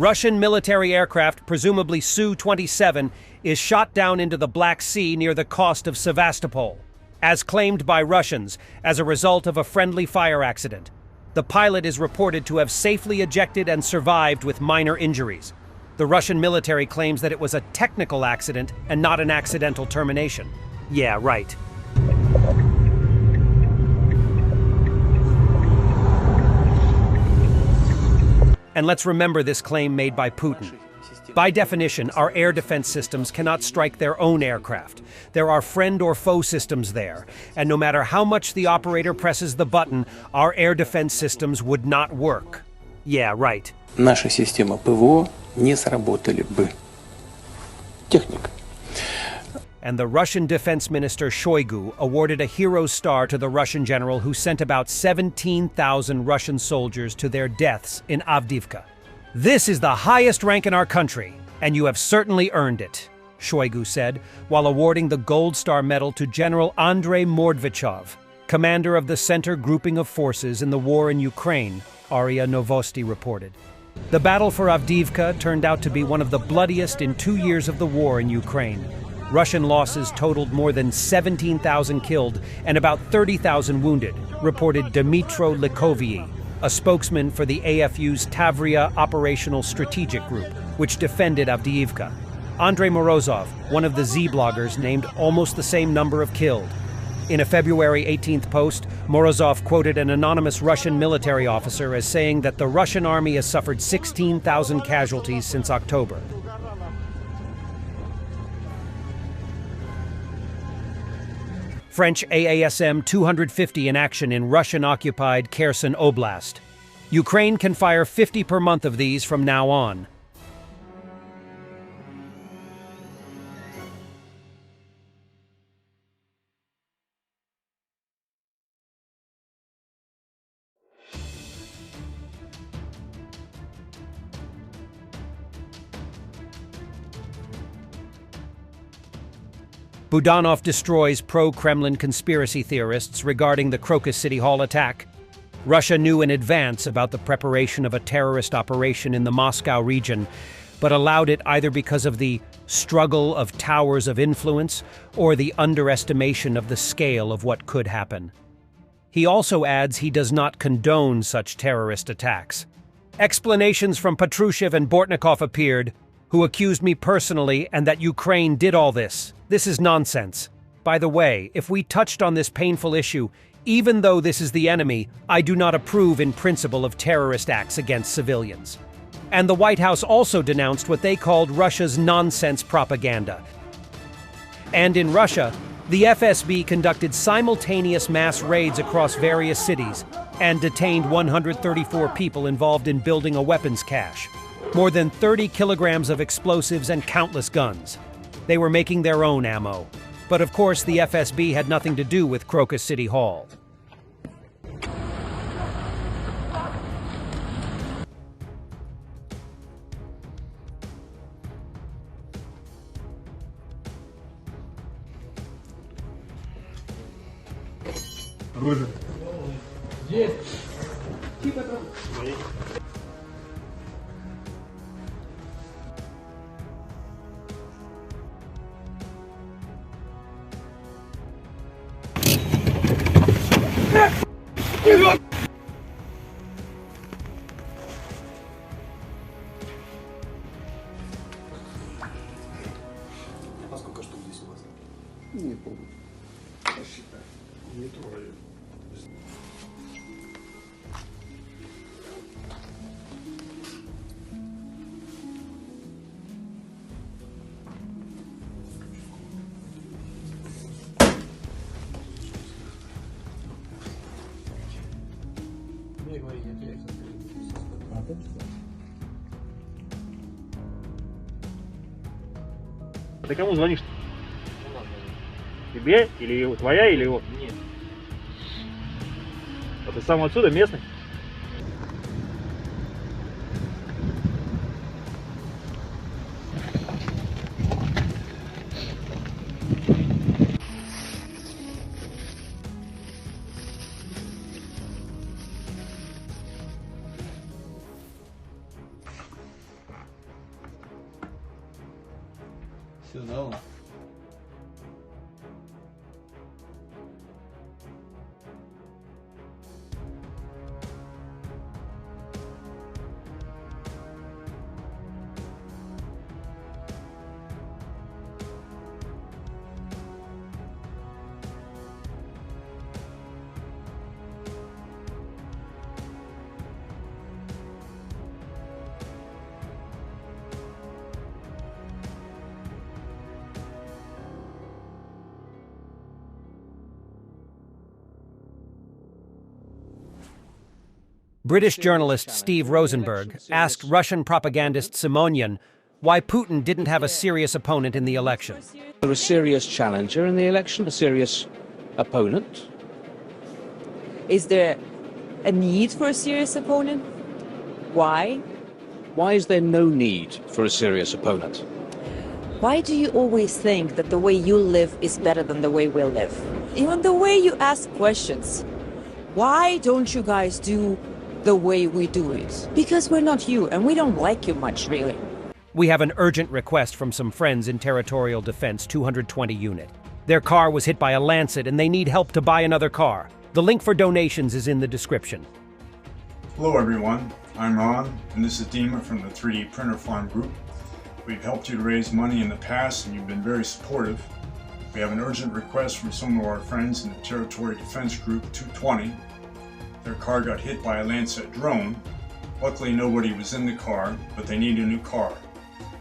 Russian military aircraft, presumably SU-27, is shot down into the Black Sea near the coast of Sevastopol, as claimed by Russians, as a result of a friendly fire accident. The pilot is reported to have safely ejected and survived with minor injuries. The Russian military claims that it was a technical accident and not an accidental termination. Yeah, right. And let's remember this claim made by Putin. By definition, our air defense systems cannot strike their own aircraft. There are friend or foe systems there, and no matter how much the operator presses the button, our air defense systems would not work. Yeah, right. Наши системы ПВО не сработали бы. Техника. And the Russian Defense Minister Shoigu awarded a hero's star to the Russian general who sent about 17,000 Russian soldiers to their deaths in Avdiivka. This is the highest rank in our country, and you have certainly earned it, Shoigu said, while awarding the Gold Star Medal to General Andrei Mordvichov, commander of the Center Grouping of Forces in the war in Ukraine, Aria Novosti reported. The battle for Avdiivka turned out to be one of the bloodiest in 2 years of the war in Ukraine. Russian losses totaled more than 17,000 killed and about 30,000 wounded, reported Dmytro Likovyi, a spokesman for the AFU's Tavria Operational Strategic Group, which defended Avdiivka. Andrei Morozov, one of the Z-bloggers, named almost the same number of killed. In a February 18th post, Morozov quoted an anonymous Russian military officer as saying that the Russian army has suffered 16,000 casualties since October. French AASM 250 in action in Russian-occupied Kherson Oblast. Ukraine can fire 50 per month of these from now on. Budanov destroys pro-Kremlin conspiracy theorists regarding the Crocus City Hall attack. Russia knew in advance about the preparation of a terrorist operation in the Moscow region, but allowed it either because of the struggle of towers of influence or the underestimation of the scale of what could happen. He also adds he does not condone such terrorist attacks. Explanations from Patrushev and Bortnikov appeared, who accused me personally and that Ukraine did all this. This is nonsense. By the way, if we touched on this painful issue, even though this is the enemy, I do not approve in principle of terrorist acts against civilians. And the White House also denounced what they called Russia's nonsense propaganda. And in Russia, the FSB conducted simultaneous mass raids across various cities and detained 134 people involved in building a weapons cache. More than 30 kilograms of explosives and countless guns. They were making their own ammo. But of course, the FSB had nothing to do with Crocus City Hall. А сколько штук здесь у вас? Не помню. Посчитай. Не трогай. Не говори, я Ты кому звонишь-то? Тебе? Или его? Твоя или его? Нет. А ты сам отсюда, местный? Все знал. British journalist Steve Rosenberg asked Russian propagandist Simonyan why Putin didn't have a serious opponent in the election. A serious challenger in the election, a serious opponent. Is there a need for a serious opponent? Why? Why is there no need for a serious opponent? Why do you always think that the way you live is better than the way we live? Even the way you ask questions. Why don't you guys do the way we do it? Because we're not you, and we don't like you much, really. We have an urgent request from some friends in Territorial Defense 220 unit. Their car was hit by a Lancet and they need help to buy another car. The link for donations is in the description. Hello everyone, I'm Ron, and this is Dima from the 3D Printer Farm Group. We've helped you to raise money in the past and you've been very supportive. We have an urgent request from some of our friends in the Territory Defense Group 220. Their car got hit by a Lancet drone. Luckily nobody was in the car, but they need a new car.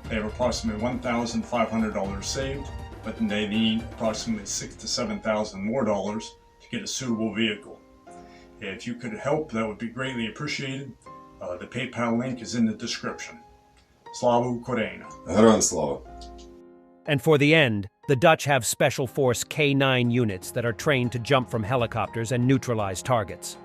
They have approximately $1,500 saved, but they need approximately $6,000 to $7,000 more dollars to get a suitable vehicle. If you could help, that would be greatly appreciated. The PayPal link is in the description. Slava Ukraina. Героям слава. And for the end, the Dutch have Special Force K9 units that are trained to jump from helicopters and neutralize targets.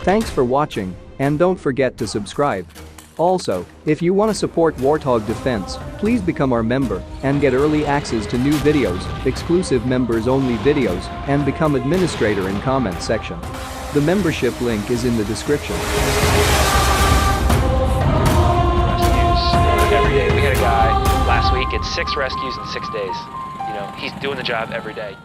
Thanks for watching, and don't forget to subscribe. Also, if you want to support Warthog Defense, please become our member and get early access to new videos, exclusive members-only videos, and become administrator in comment section. The membership link is in the description. Rescues every day. We had a guy last week, it's 6 rescues in 6 days. You know, he's doing the job every day.